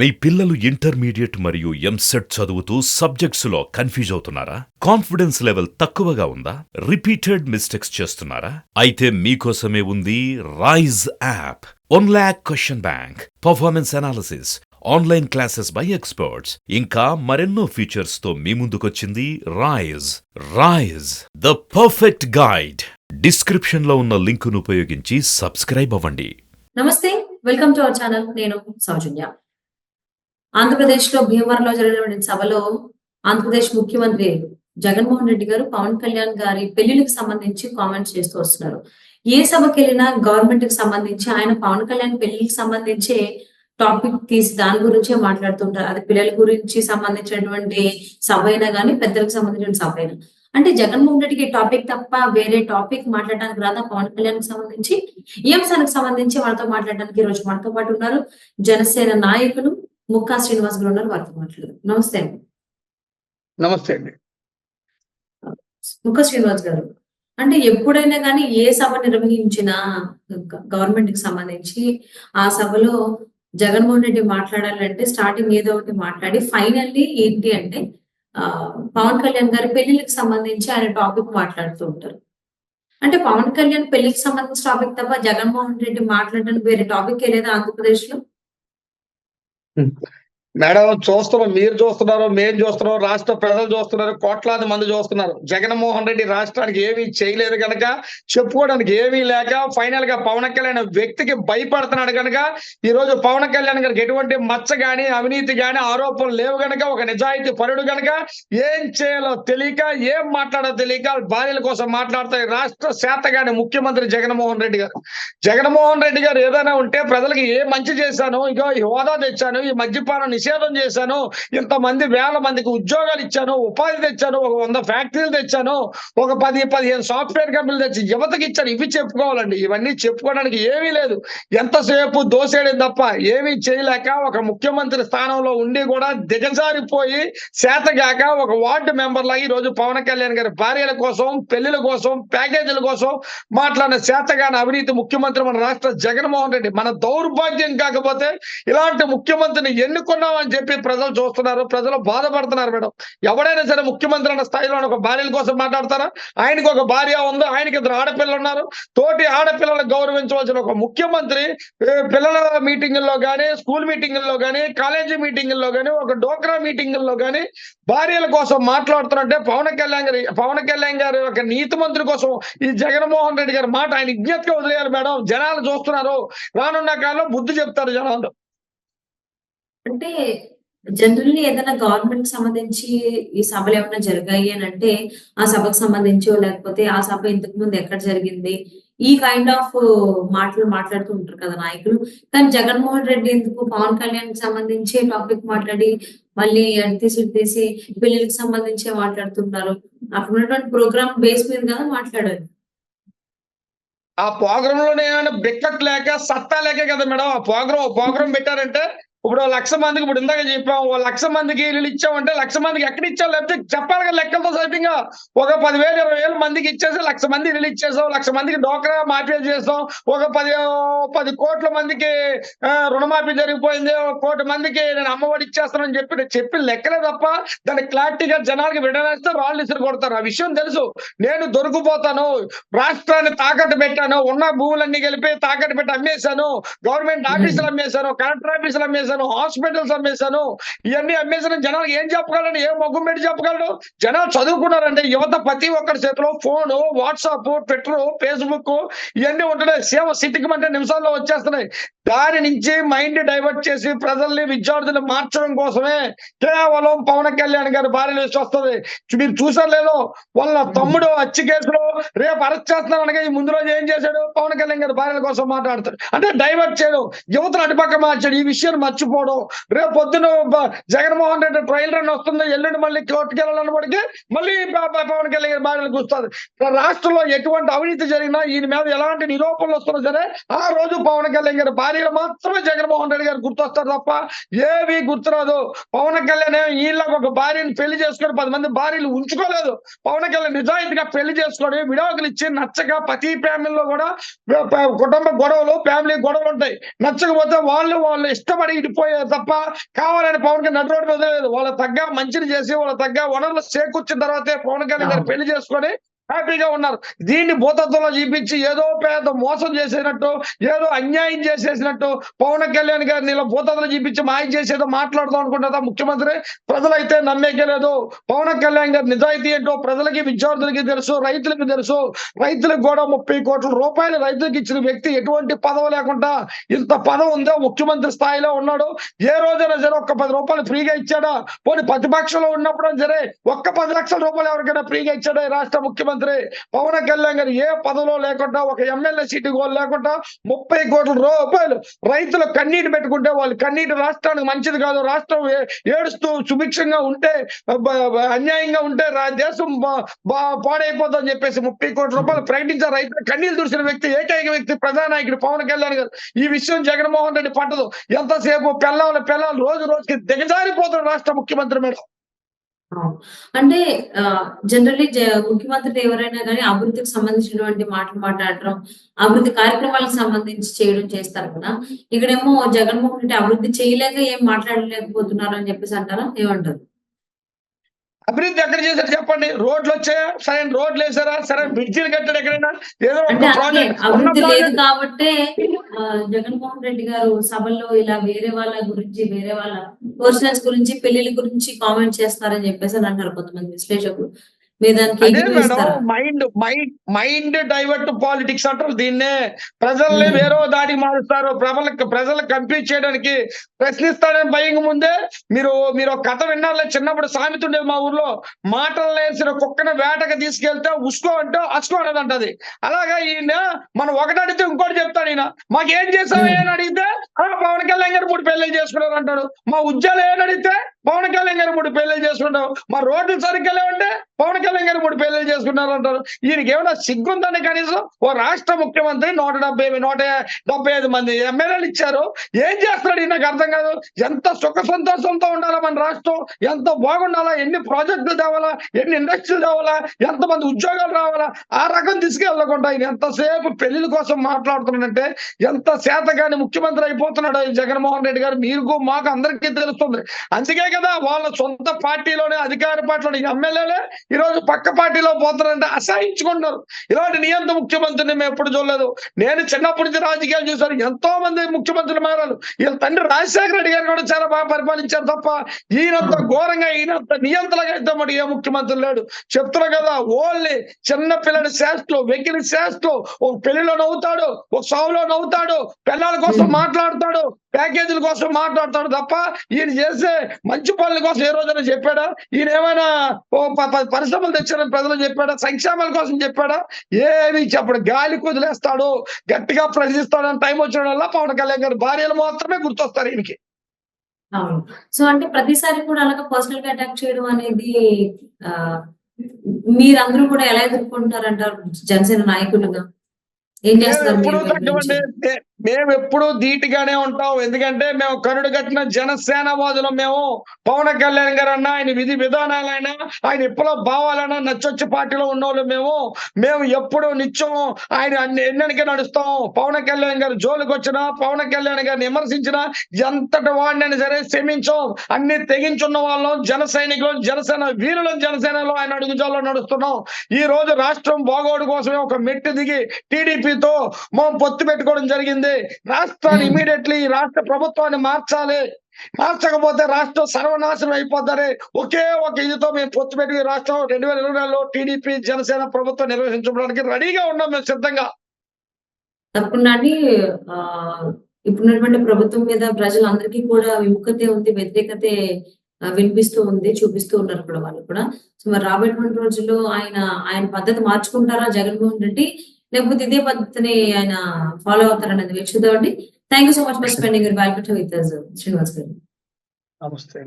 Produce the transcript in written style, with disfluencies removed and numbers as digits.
మీ పిల్లలు ఇంటర్మీడియట్ మరియు ఎంసెట్ చదువుతూ సబ్జెక్ట్స్లో కన్ఫ్యూజ్ అవుతున్నారా? కాన్ఫిడెన్స్ లెవెల్ తక్కువగా ఉందా? రిపీటెడ్ మిస్టేక్స్ చేస్తున్నారా? అయితే మీకోసమే ఉంది Rise app. 1 lakh question bank, performance analysis, online classes by experts, ఇంకా మరెన్నో ఫీచర్స్ తో మీ ముందుకొచ్చింది Rise the perfect guide. Description లో ఉన్న లింకును ఉపయోగించి సబ్స్క్రైబ్ అవ్వండి. నమస్తే, వెల్కమ్ టు అవర్ ఛానల్. నేను సౌజన్య. ఆంధ్రప్రదేశ్లో భీమవరంలో జరిగినటువంటి సభలో ఆంధ్రప్రదేశ్ ముఖ్యమంత్రి జగన్మోహన్ రెడ్డి గారు పవన్ కళ్యాణ్ గారి పెళ్లికి సంబంధించి కామెంట్స్ చేస్తూ వస్తున్నారు. ఏ సభకి వెళ్ళినా గవర్నమెంట్ కి సంబంధించి ఆయన పవన్ కళ్యాణ్ పెళ్లికి సంబంధించి టాపిక్ తీసి దాని గురించే మాట్లాడుతుంటారు. అది పిల్లల గురించి సంబంధించినటువంటి సభ అయినా కానీ పెద్దలకు సంబంధించిన సభ అయినా. అంటే జగన్మోహన్ రెడ్డికి టాపిక్ తప్ప వేరే టాపిక్ మాట్లాడడానికి రాదా పవన్ కళ్యాణ్ కి సంబంధించి? ఈ అంశానికి సంబంధించి మనతో మాట్లాడడానికి ఈ రోజు మనతో పాటు ఉన్నారు జనసేన నాయకులు ముక్కా శ్రీనివాస్ గారు ఉన్నారు. వారితో మాట్లాడదు. నమస్తే అండి. నమస్తే అండి. ముక్కా శ్రీనివాస్ గారు, అంటే ఎప్పుడైనా కానీ ఏ సభ నిర్వహించినా గవర్నమెంట్ కి సంబంధించి ఆ సభలో జగన్మోహన్ రెడ్డి మాట్లాడాలంటే స్టార్టింగ్ ఏదో ఒకటి మాట్లాడి ఫైనల్లీ ఏంటి అంటే పవన్ కళ్యాణ్ గారి పెళ్లికి సంబంధించి ఆయన టాపిక్ మాట్లాడుతూ ఉంటారు. అంటే పవన్ కళ్యాణ్ పెళ్లికి సంబంధించిన టాపిక్ తప్ప జగన్మోహన్ రెడ్డి మాట్లాడడానికి వేరే టాపిక్ లేదా ఆంధ్రప్రదేశ్ లో? మేడం, చూస్తున్నాం, మీరు చూస్తున్నారు, మేము చూస్తున్నాం, రాష్ట్ర ప్రజలు చూస్తున్నారు, కోట్లాది మంది చూస్తున్నారు. జగన్మోహన్ రెడ్డి రాష్ట్రానికి ఏమీ చేయలేదు కనుక, చెప్పుకోవడానికి ఏమీ లేక ఫైనల్ గా పవన్ కళ్యాణ్ వ్యక్తికి భయపడుతున్నాడు కనుక ఈ రోజు పవన్ కళ్యాణ్ గారికి ఎటువంటి మచ్చ గాని అవినీతి గాని ఆరోపణలు లేవు గనక, ఒక నిజాయితీ పరుడు గనక ఏం చేయాలో తెలియక, ఏం మాట్లాడో తెలియక భార్యల కోసం మాట్లాడతాయి రాష్ట్ర శాతగాని ముఖ్యమంత్రి జగన్మోహన్ రెడ్డి గారు. జగన్మోహన్ రెడ్డి గారు ఏదైనా ఉంటే ప్రజలకు ఏ మంచి చేశాను, ఇగో ఈ హోదా తెచ్చాను, ఈ మద్యపానం నిషేధం చేశాను, ఇంతమంది వేల మందికి ఉద్యోగాలు ఇచ్చాను, ఉపాధి తెచ్చాను, ఒక 100 ఫ్యాక్టరీలు తెచ్చాను, ఒక 10-15 సాఫ్ట్వేర్ కంపెనీలు తెచ్చి యువతకి ఇచ్చాను, ఇవి చెప్పుకోవాలండి. ఇవన్నీ చెప్పుకోవడానికి ఏమీ లేదు. ఎంతసేపు దోసేయడం తప్ప ఏమీ చేయలేక ఒక ముఖ్యమంత్రి స్థానంలో ఉండి కూడా దిగజారిపోయి చేతగాక ఒక వార్డు మెంబర్ లాగా ఈ రోజు పవన్ కళ్యాణ్ గారి భార్యల కోసం, పెళ్లిల కోసం, ప్యాకేజీల కోసం మాట్లాడిన చేతగాని అవినీతి ముఖ్యమంత్రి మన రాష్ట్ర జగన్మోహన్ రెడ్డి. మన దౌర్భాగ్యం కాకపోతే ఇలాంటి ముఖ్యమంత్రిని ఎన్నుకున్నామని చెప్పి ప్రజలు చూస్తున్నారు, ప్రజలు బాధపడుతున్నారు. మేడం, ఎవడైనా సరే ముఖ్యమంత్రి అన్న స్థాయిలో ఒక భార్యల కోసం మాట్లాడతారా? ఆయనకు ఒక భార్య ఉంది, ఆయనకి 2 ఆడపిల్లలు ఉన్నారు. తోటి ఆడపిల్లలను గౌరవించవలసిన ఒక ముఖ్యమంత్రి పిల్లల మీటింగుల్లో కానీ, స్కూల్ మీటింగుల్లో కానీ, కాలేజీ మీటింగుల్లో కానీ, ఒక డోక్రా మీటింగుల్లో కానీ భార్యల కోసం మాట్లాడుతున్నట్టే పవన్ కళ్యాణ్ గారి ఒక నీతి మంత్రి కోసం ఈ జగన్మోహన్ రెడ్డి గారి మాట ఆయన విజ్ఞప్తిగా వదిలేయాలి. మేడం, జనాలు చూస్తున్నారు, రానున్న కాలంలో బుద్ధి చెప్తారు జనాలు. అంటే జనరల్లీ ఏదైనా గవర్నమెంట్ సంబంధించి ఈ సభలు ఏమైనా జరిగాయి అని అంటే ఆ సభకు సంబంధించో లేకపోతే ఆ సభ ఇంతకు ముందు ఎక్కడ జరిగింది ఈ కైండ్ ఆఫ్ మాటలు మాట్లాడుతూ ఉంటారు కదా నాయకులు. కానీ జగన్మోహన్ రెడ్డి ఎందుకు పవన్ కళ్యాణ్ కి సంబంధించి టాపిక్ మాట్లాడి మళ్ళీ తీసి పెళ్లికి సంబంధించి మాట్లాడుతుంటారు? అక్కడ ఉన్నటువంటి ప్రోగ్రామ్ బేస్ మీద కదా మాట్లాడారు. ఆ ప్రోగ్రామ్ లోనే ఏమైనా బిక్కట్ లేక సత్తా లేక కదా మేడం ఆ ప్రోగ్రామ్ పెట్టారంటే. ఇప్పుడు 1,00,000 మందికి, ఇప్పుడు ఇందాక చెప్పాం, 1,00,000 మందికి ఇల్లు ఇచ్చామంటే 1,00,000 మందికి ఎక్కడ ఇచ్చావు? లేకపోతే చెప్పాలి కదా లెక్కలతో సైతంగా. ఒక 10,000 20,000 మందికి ఇచ్చేసి 1,00,000 మంది ఇల్లు ఇచ్చేసాం, 1,00,000 మందికి డోక్రా మాఫీ చేసాం, ఒక 10 కోట్ల మందికి రుణమాఫీ జరిగిపోయింది, 1 కోటి మందికి నేను అమ్మఒడి ఇచ్చేస్తానని చెప్పి లెక్కలే తప్ప దాన్ని క్లారిటీగా జనాలకి విడనేస్తే రాళ్ళు ఇసురు కొడతారు. ఆ విషయం తెలుసు. నేను దొరికిపోతాను, రాష్ట్రాన్ని తాకట్టు పెట్టాను, ఉన్న భూములన్నీ కలిపి తాకట్టు పెట్టి అమ్మేశాను, గవర్నమెంట్ ఆఫీసులు అమ్మేశాను, కలెక్టర్ ఆఫీసులు అమ్మేశాను, హాస్పిటల్స్ అమ్మేశాను, ఇవన్నీ అమ్మేశాను. జనాలకు ఏం చెప్పగలడు? ఏం మొగ్గం పెట్టి చెప్పగలడు? జనాలు చదువుకున్నారంటే యువత ప్రతి ఒక్కరి చేతిలో ఫోను, వాట్సాప్, ట్విట్టర్, ఫేస్బుక్ ఇవన్నీ ఉంటున్నాయి. సేవ సిటికమంటే నిమిషాల్లో వచ్చేస్తున్నాయి. దాని నుంచి మైండ్ డైవర్ట్ చేసి ప్రజల్ని, విద్యార్థులు మార్చడం కోసమే కేవలం పవన్ కళ్యాణ్ గారి భార్యలు వస్తుంది. మీరు చూసారు లేదో, వాళ్ళ తమ్ముడు హత్య కేసులో రేపు అరెస్ట్ చేస్తున్నారు అనగా ఈ ముందు రోజు ఏం చేశాడు? పవన్ కళ్యాణ్ గారి భార్యల కోసం మాట్లాడతాడు. అంటే డైవర్ట్ చేయడం, యువతను అటుపక్క మార్చాడు. ఈ విషయాన్ని మర్చిపోవడం. రేపు పొద్దున జగన్మోహన్ రెడ్డి ట్రయల్ రన్ వస్తుంది, ఎల్లుండి మళ్ళీ కోర్టుకు వెళ్ళాలన్నప్పటికీ మళ్ళీ పవన్ కళ్యాణ్ గారి భార్యలకు వస్తుంది. రాష్ట్రంలో ఎటువంటి అవినీతి జరిగినా, ఈయన మీద ఎలాంటి నిరూపణలు వస్తున్నా సరే ఆ రోజు పవన్ కళ్యాణ్ గారి భార్యలు మాత్రమే జగన్మోహన్ రెడ్డి గారు గుర్తొస్తారు తప్ప ఏవి గుర్తురాదు. పవన్ కళ్యాణ్ వీళ్ళకి ఒక భార్యను పెళ్లి చేసుకొని 10 మంది భార్యలు ఉంచుకోలేదు. పవన్ కళ్యాణ్ నిజాయితీగా పెళ్లి చేసుకొని విడాకులు ఇచ్చి నచ్చక ప్రతి ఫ్యామిలీలో కూడా కుటుంబ గొడవలు, ఫ్యామిలీ గొడవలు ఉంటాయి. నచ్చకపోతే వాళ్ళు ఇష్టపడి ఇటు పోయారు తప్ప కావాలని పవన్ కళ్యాణ్ నడు రోడ్డు వదిలేదు. వాళ్ళ తగ్గ మంచిని చేసి వాళ్ళ తగ్గ వనరులు చేకూర్చిన తర్వాతే పవన్ కళ్యాణ్ గారు పెళ్లి చేసుకొని హ్యాపీగా ఉన్నారు. దీన్ని భూతత్వంలో చూపించి ఏదో పెద్ద మోసం చేసేసినట్టు, ఏదో అన్యాయం చేసేసినట్టు పవన్ కళ్యాణ్ గారిని ఇలా భూతత్వంలో చూపించి మాయ చేసేదో మాట్లాడుతాం అనుకుంటుందా ముఖ్యమంత్రి? ప్రజలైతే నమ్మేకే లేదు. పవన్ కళ్యాణ్ గారి నిజాయితీ ఏంటో ప్రజలకి, విద్యార్థులకి తెలుసు, రైతులకి తెలుసు. రైతులకు కూడా 30 కోట్ల రూపాయలు రైతులకు ఇచ్చిన వ్యక్తి ఎటువంటి పదవి లేకుండా ఇంత పదవి ఉందో ముఖ్యమంత్రి స్థాయిలో ఉన్నాడు. ఏ రోజైనా సరే ఒక్క 10 రూపాయలు ఫ్రీగా ఇచ్చాడా? పోనీ ప్రతిపక్షంలో ఉన్నప్పుడు సరే ఒక్క 10 లక్షల రూపాయలు ఎవరికైనా ఫ్రీగా ఇచ్చాడా ఈ రాష్ట్ర ముఖ్యమంత్రి? పవన్ కళ్యాణ్ గారు ఏ పదవిలో లేకుండా, ఒక ఎమ్మెల్యే సీటు కూడా లేకుండా 30 కోట్ల రూపాయలు రైతులు కన్నీటి పెట్టుకుంటే వాళ్ళు కన్నీటి రాష్ట్రానికి మంచిది కాదు. రాష్ట్రం ఏడుస్తూ సుభిక్షంగా ఉంటే, అన్యాయంగా ఉంటే దేశం పాడైపోతుందని చెప్పేసి 30 కోట్ల రూపాయలు ప్రకటించారు. రైతులు కన్నీళ్లు తుడిచిన వ్యక్తి, ఏకైక వ్యక్తి, ప్రధానాయకుడు పవన్ కళ్యాణ్ గారు. ఈ విషయం జగన్మోహన్ రెడ్డి పట్టదు. ఎంతసేపు పిల్లలు రోజు రోజుకి దిగజారిపోతున్నారు రాష్ట్ర ముఖ్యమంత్రి మేడం. అంటే జనరల్లీ ముఖ్యమంత్రి ఎవరైనా కానీ అభివృద్ధికి సంబంధించినటువంటి మాటలు మాట్లాడటం, అభివృద్ధి కార్యక్రమాలకు సంబంధించి చేయడం చేస్తారు కదా. ఇక్కడేమో జగన్మోహన్ రెడ్డి అభివృద్ధి చేయలేక ఏం మాట్లాడలేకపోతున్నారు అని చెప్పేసి అంటారా? ఏమంటారు? అభివృద్ధి ఎక్కడ చేశారు చెప్పండి? రోడ్లు వచ్చాయా? సరైన రోడ్లు వేసారా? సరైన బ్రిడ్జిలు కట్టాడు ఎక్కడైనా? ఏదో అంటే ఒక అందుకే ప్రాజెక్ట్ అభివృద్ధి లేదు కాబట్టే జగన్మోహన్ రెడ్డి గారు సభల్లో ఇలా వేరే వాళ్ళ గురించి, వేరే వాళ్ళ పర్సనల్స్ గురించి, పెళ్లిళ్ళ గురించి కామెంట్ చేస్తారని చెప్పేసి అని అంటారు కొంతమంది విశ్లేషకులు. మీరు దానికి అదే మేడం, ఏకీభవిస్తారా? మైండ్ డైవర్ట్ పాలిటిక్స్ అంటారు దీన్నే. ప్రజల్ని వేరే దాడికి మారుస్తారు. ప్రజలకు కంప్లీట్ చేయడానికి ప్రశ్నిస్తాడని భయం ముందే మీరు ఒక కథ విన్నారులే. చిన్నప్పుడు సామెత ఉండేది మా ఊర్లో, మాటలు లేసిన కుక్కను వేటకు తీసుకెళ్తే ఉసుకో అంటే అసుకో అనేది అంటది. అలాగా ఈయన మనం ఒకటి అడిగితే ఇంకోటి చెప్తాడు. ఈయన మాకేం చేసావు అని అడిగితే పవన్ కళ్యాణ్ గారు 3 పెళ్లి చేసుకున్నారు అంటాడు. మా ఉద్యోగాలు ఏమని అడిగితే పవన్ కళ్యాణ్ గారు 3 పెళ్లి చేసుకుంటాం. మా రోడ్లు సరిగ్గా లేవంటే పవన్ కళ్యాణ్ గారు 3 పెళ్లి చేసుకున్నారు అంటారు. ఈయనకి ఏమైనా సిగ్గుందని కనీసం ఓ రాష్ట్ర ముఖ్యమంత్రి 175 మంది ఎమ్మెల్యేలు ఇచ్చారు. ఏం చేస్తున్నాడు నాకు అర్థం కాదు. ఎంత సుఖ సంతోషంతో ఉండాలా మన రాష్ట్రం? ఎంత బాగుండాలా? ఎన్ని ప్రాజెక్టులు తేవాలా? ఎన్ని ఇండస్ట్రీలు తేవాలా? ఎంతమంది ఉద్యోగాలు రావాలా? ఆ రకం తీసుకెళ్ళకుండా ఆయన ఎంతసేపు పెళ్లిల కోసం మాట్లాడుతున్నాడంటే ఎంత శాతగాని ముఖ్యమంత్రి అయిపోతున్నాడు ఈ జగన్మోహన్ రెడ్డి గారు. మీకు మాకు అందరికీ తెలుస్తుంది. అందుకే కదా వాళ్ళ సొంత పార్టీలోనే, అధికార పార్టీలోనే ఎమ్మెల్యేలే ఈ రోజు పక్క పార్టీలో పోతారంటే అసహించుకుంటారు. ఇలాంటి నియంత ముఖ్యమంత్రిని మేము ఎప్పుడు చూడలేదు. నేను చిన్నప్పటి నుంచి రాజకీయాలు చూశాను. ఎంతో మంది ముఖ్యమంత్రులు మారారు. వీళ్ళ తండ్రి రాజశేఖర రెడ్డి గారు కూడా చాలా బాగా పరిపాలించారు తప్ప ఈయనంత ఘోరంగా, ఈయనంత నియంత్రణగా అయితే మరి ఏ ముఖ్యమంత్రి లేడు. చెప్తున్నా కదా, ఓన్లీ చిన్న పిల్లడి శాస్త్రం, వెకిలి శాస్త్రం. ఒక పెళ్లిలో నవ్వుతాడు, ఒక సావులో నవ్వుతాడు, పిల్లల కోసం మాట్లాడతాడు, ప్యాకేజీల కోసం మాట్లాడతాడు తప్ప ఈయన చేసే మంచి పనుల కోసం ఏ రోజైనా చెప్పాడా? ఈయన ఏమైనా పరిశ్రమలు తెచ్చారని ప్రజలు చెప్పాడా? సంక్షేమాల కోసం చెప్పాడా? ఏమి చెప్పడు. గాలి కుదిలేస్తాడు, గట్టిగా ప్రశ్నిస్తాడని టైం వచ్చిన వల్ల పవన్ కళ్యాణ్ గారి భార్యలు మాత్రమే గుర్తొస్తారు ఈయనకి. అవును. సో అంటే ప్రతిసారి కూడా అలాగా పర్సనల్ గా అటాక్ చేయడం అనేది మీరందరూ కూడా ఎలా ఎదుర్కొంటారంటారు జనసేన నాయకులుగా? ఏం చేస్తారు ఎప్పుడు మీరు వైపు నుంచి? తగ్గమండి. మేము ఎప్పుడు ధీటుగానే ఉంటాం. ఎందుకంటే మేము కరుడు కట్టిన జనసేన వాదులం. మేము పవన్ కళ్యాణ్ గారు అన్నా, ఆయన విధి విధానాలైనా, ఆయన విప్లవ భావాలైనా నచ్చొచ్చి పార్టీలో ఉన్నోళ్ళు మేము ఎప్పుడు నిత్యం ఆయన ఎన్నెనికే నడుస్తాం. పవన్ కళ్యాణ్ గారు జోలికి వచ్చినా, పవన్ కళ్యాణ్ గారిని విమర్శించినా ఎంతటి వాడినైనా సరే క్షమించాం. అన్ని తెగించున్న వాళ్ళం, జన సైనికులు, జనసేన వీరులను, జనసేనలో ఆయన అడుగుజాల్లో నడుస్తున్నాం. ఈ రోజు రాష్ట్రం బాగోడు కోసమే ఒక మెట్టు దిగి టీడీపీతో మనం పొత్తు పెట్టుకోవడం జరిగింది. రాష్ట్రాన్ని ఇమీడియట్లీ రాష్ట్ర ప్రభుత్వాన్ని మార్చకపోతే రాష్ట్రం సర్వనాశనం అయిపోతారు. ఒకే ఒక ఇదితో మేము పొత్తు పెట్టి రాష్ట్రం 2024లో టీడీపీ జనసేన ప్రభుత్వం నిర్వహించడానికి రెడీగా ఉన్నాం. మేము సిద్ధంగా. తప్పకుండా అండి. ఇప్పుడున్నటువంటి ప్రభుత్వం మీద ప్రజలందరికీ కూడా విముఖతే ఉంది, వ్యతిరేకతే వినిపిస్తూ ఉంది, చూపిస్తూ ఉన్నారు కూడా వాళ్ళు కూడా. సో మరి రాబోయేటువంటి రోజుల్లో ఆయన పద్ధతి మార్చుకుంటారా జగన్మోహన్ రెడ్డి, లేకపోతే ఇదే పద్ధతిని ఆయన ఫాలో అవుతారనేది వేచి చూద్దామండి. Thank you so much for spending your valuable time with us, Srinivas గారు. నమస్తే.